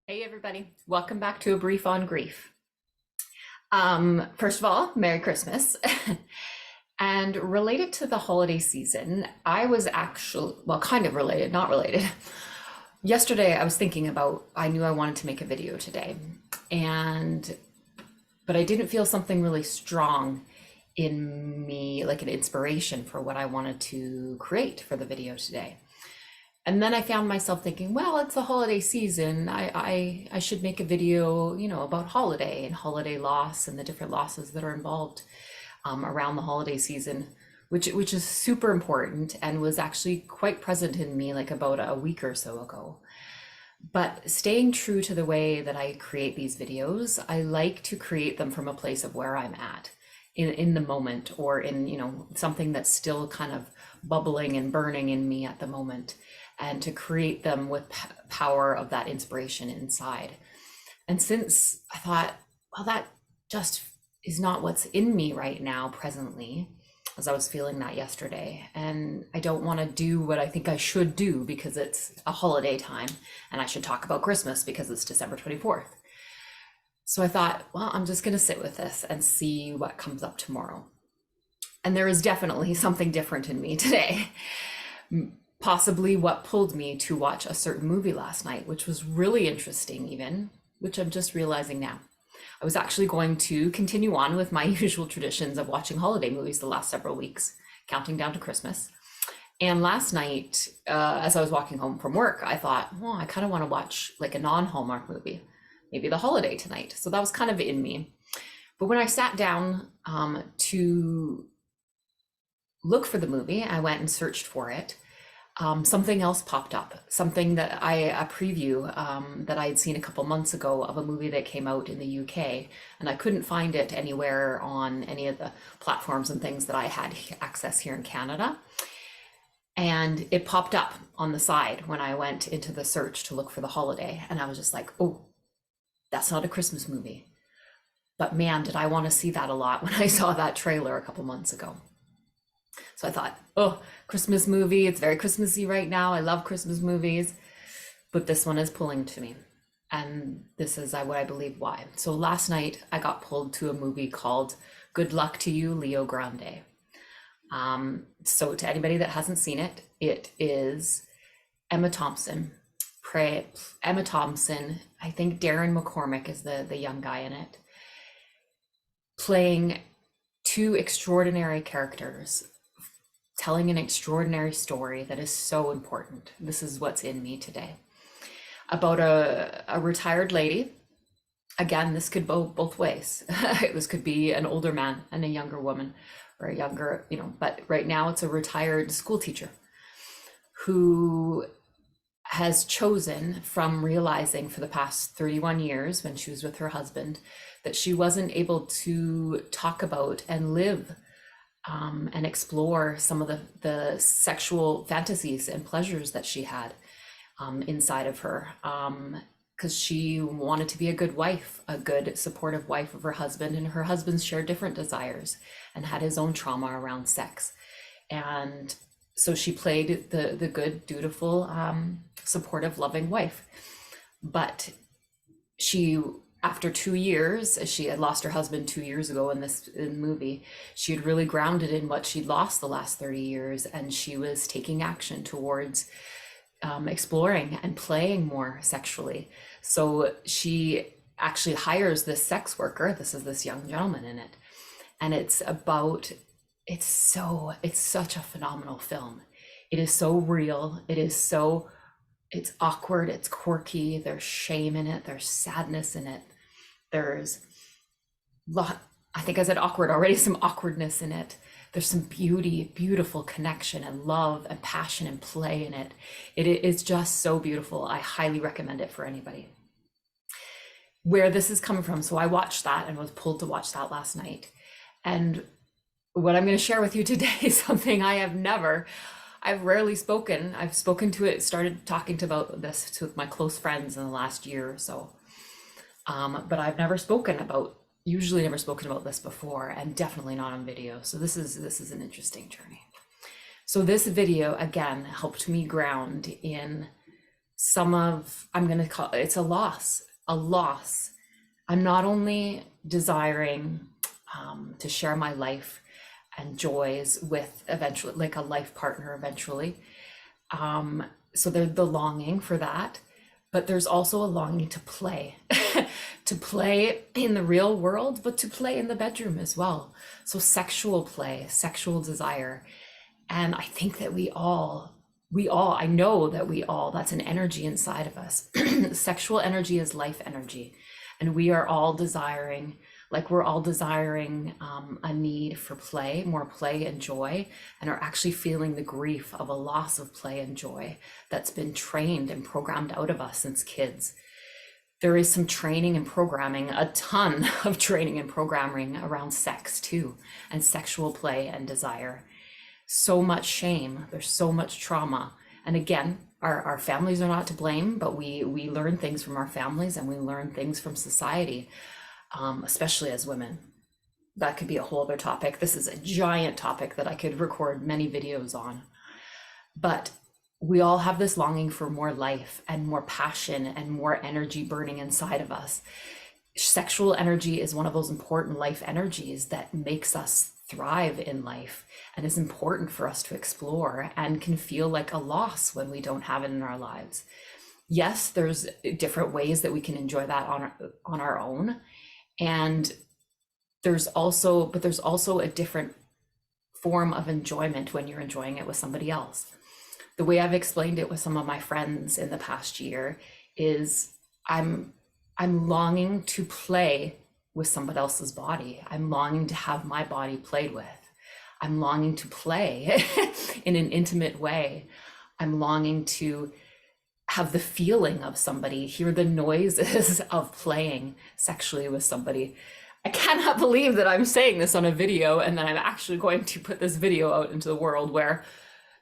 Hey everybody, welcome back to A Brief on Grief. First of all, Merry Christmas. And related to the holiday season, I was actually, well, kind of related, not related. Yesterday, I was thinking about, I knew I wanted to make a video today, and but I didn't feel something really strong in me, like an inspiration for what I wanted to create for the video today. And then I found myself thinking, well, it's the holiday season. I should make a video, about holiday and holiday loss and the different losses that are involved around the holiday season, which is super important and was actually quite present in me like about a week or so ago. But staying true to the way that I create these videos, I like to create them from a place of where I'm at in the moment, or in, something that's still kind of bubbling and burning in me at the moment, and to create them with power of that inspiration inside. And since I thought, well, that just is not what's in me right now presently, as I was feeling that yesterday, and I don't want to do what I think I should do because it's a holiday time, and I should talk about Christmas because it's December 24th. So I thought, well, I'm just going to sit with this and see what comes up tomorrow. And there is definitely something different in me today. Possibly what pulled me to watch a certain movie last night, which was really interesting even, which I'm just realizing now. I was actually going to continue on with my usual traditions of watching holiday movies the last several weeks, counting down to Christmas. And last night, as I was walking home from work, I thought, well, I kind of want to watch like a non-Hallmark movie, maybe The Holiday tonight. So that was kind of in me. But when I sat down to look for the movie, I went and searched for it. Something else popped up, something that a preview that I had seen a couple months ago of a movie that came out in the UK, and I couldn't find it anywhere on any of the platforms and things that I had access here in Canada. And it popped up on the side when I went into the search to look for The Holiday, and I was just like, oh, that's not a Christmas movie. But man, did I want to see that a lot when I saw that trailer a couple months ago. So I thought, oh, Christmas movie, it's very Christmassy right now. I love Christmas movies, but this one is pulling to me. And this is what I believe why. So last night I got pulled to a movie called Good Luck to You, Leo Grande. So to anybody that hasn't seen it, it is Emma Thompson. Emma Thompson, I think Darren McCormick is the young guy in it, playing two extraordinary characters, telling an extraordinary story that is so important. This is what's in me today. About a retired lady. Again, this could go both ways. This could be an older man and a younger woman, or a younger, but right now it's a retired school teacher who has chosen, from realizing for the past 31 years when she was with her husband, that she wasn't able to talk about and live and explore some of the sexual fantasies and pleasures that she had inside of her, because she wanted to be a good wife, a good supportive wife of her husband, and her husband shared different desires and had his own trauma around sex. And so she played the good, dutiful, supportive, loving wife. But she, after 2 years, she had lost her husband 2 years ago in the movie, she had really grounded in what she'd lost the last 30 years, and she was taking action towards exploring and playing more sexually. So she actually hires this sex worker. This is this young gentleman in it. And it's such a phenomenal film. It is so real. It's awkward, it's quirky, there's shame in it, there's sadness in it. There's I think I said awkward already, some awkwardness in it. There's some beauty, beautiful connection and love and passion and play in it. It is just so beautiful. I highly recommend it for anybody. Where this is coming from, so I watched that and was pulled to watch that last night. And what I'm going to share with you today is something I've rarely spoken. I've spoken to it, started talking about this to my close friends in the last year or so. But I've usually never spoken about this before, and definitely not on video. So this is an interesting journey. So this video, again, helped me ground in I'm going to call it's a loss. I'm not only desiring to share my life and joys with eventually, like a life partner eventually. So there's the longing for that, but there's also a longing to play, to play in the real world, but to play in the bedroom as well. So sexual play, sexual desire. And I think that I know that that's an energy inside of us. Sexual energy is life energy. And we are all desiring, we're all desiring a need for play, more play and joy, and are actually feeling the grief of a loss of play and joy that's been trained and programmed out of us since kids. There is some training and programming, a ton of training and programming around sex too, and sexual play and desire. So much shame, there's so much trauma. And again, our families are not to blame, but we learn things from our families and we learn things from society, especially as women. That could be a whole other topic. This is a giant topic that I could record many videos on. But we all have this longing for more life and more passion and more energy burning inside of us. Sexual energy is one of those important life energies that makes us thrive in life and is important for us to explore, and can feel like a loss when we don't have it in our lives. Yes, there's different ways that we can enjoy that on our own. And there's also a different form of enjoyment when you're enjoying it with somebody else. The way I've explained it with some of my friends in the past year is I'm longing to play with somebody else's body. I'm longing to have my body played with. I'm longing to play in an intimate way. I'm longing to have the feeling of somebody, hear the noises of playing sexually with somebody. I cannot believe that I'm saying this on a video and that I'm actually going to put this video out into the world where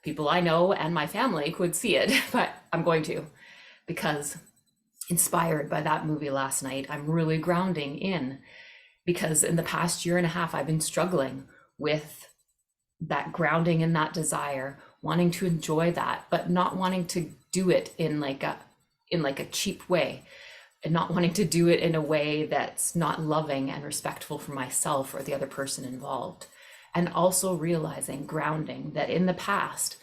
people I know and my family could see it, but I'm going to, because inspired by that movie last night, I'm really grounding in, because in the past year and a half, I've been struggling with that grounding in that desire, wanting to enjoy that, but not wanting to do it in like a cheap way, and not wanting to do it in a way that's not loving and respectful for myself or the other person involved. And also realizing, grounding, that in the past,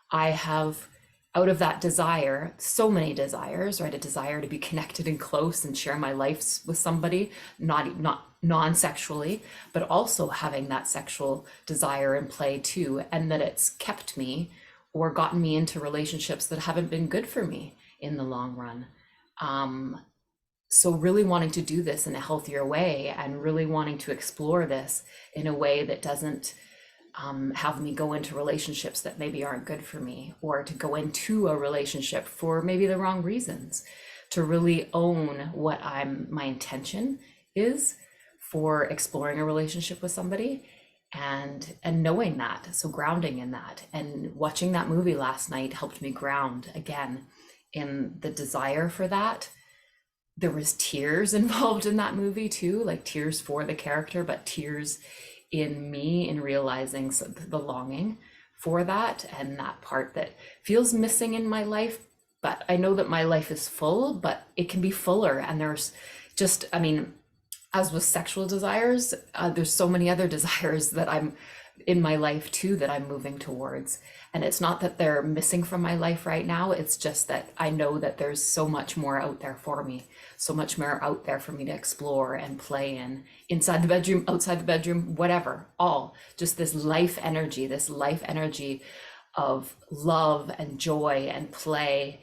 I have, out of that desire, so many desires, right? A desire to be connected and close and share my life with somebody, not non-sexually, but also having that sexual desire and play too, and that it's kept me or gotten me into relationships that haven't been good for me in the long run. So really wanting to do this in a healthier way, and really wanting to explore this in a way that doesn't have me go into relationships that maybe aren't good for me, or to go into a relationship for maybe the wrong reasons, to really own what my intention is for exploring a relationship with somebody, and knowing that. So grounding in that, and watching that movie last night helped me ground again in the desire for that. There was tears involved in that movie too, like tears for the character, but tears in me in realizing the longing for that, and that part that feels missing in my life. But I know that my life is full, but it can be fuller. And there's just, I mean, as with sexual desires, there's so many other desires that I'm in my life too, that I'm moving towards. And it's not that they're missing from my life right now. It's just that I know that there's so much more out there for me, so much more out there for me to explore and play in, inside the bedroom, outside the bedroom, whatever, all just this life energy of love and joy and play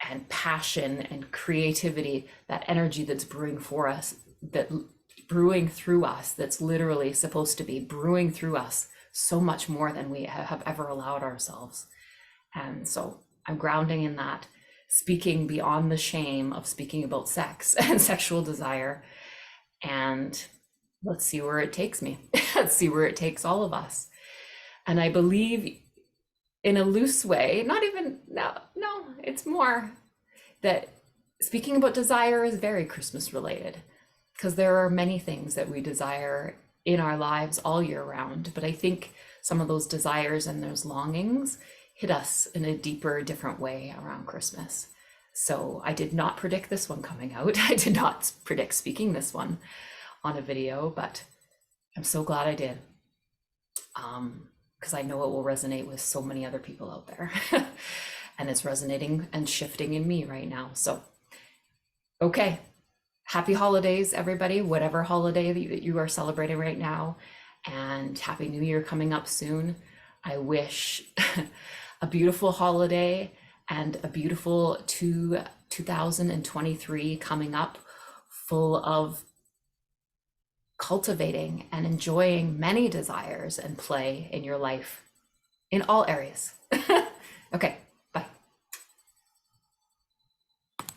and passion and creativity, that energy that's brewing for us, that brewing through us, that's literally supposed to be brewing through us so much more than we have ever allowed ourselves. And so I'm grounding in that, speaking beyond the shame of speaking about sex and sexual desire. And let's see where it takes me. Let's see where it takes all of us. And I believe in a loose way, no, it's more that speaking about desire is very Christmas related, because there are many things that we desire in our lives all year round. But I think some of those desires and those longings hit us in a deeper, different way around Christmas. So I did not predict this one coming out. I did not predict speaking this one on a video, but I'm so glad I did. Because I know it will resonate with so many other people out there. And it's resonating and shifting in me right now. So, okay. Happy holidays, everybody, whatever holiday that you are celebrating right now. And Happy New Year coming up soon. I wish a beautiful holiday and a beautiful 2023 coming up, full of cultivating and enjoying many desires and play in your life in all areas. Okay.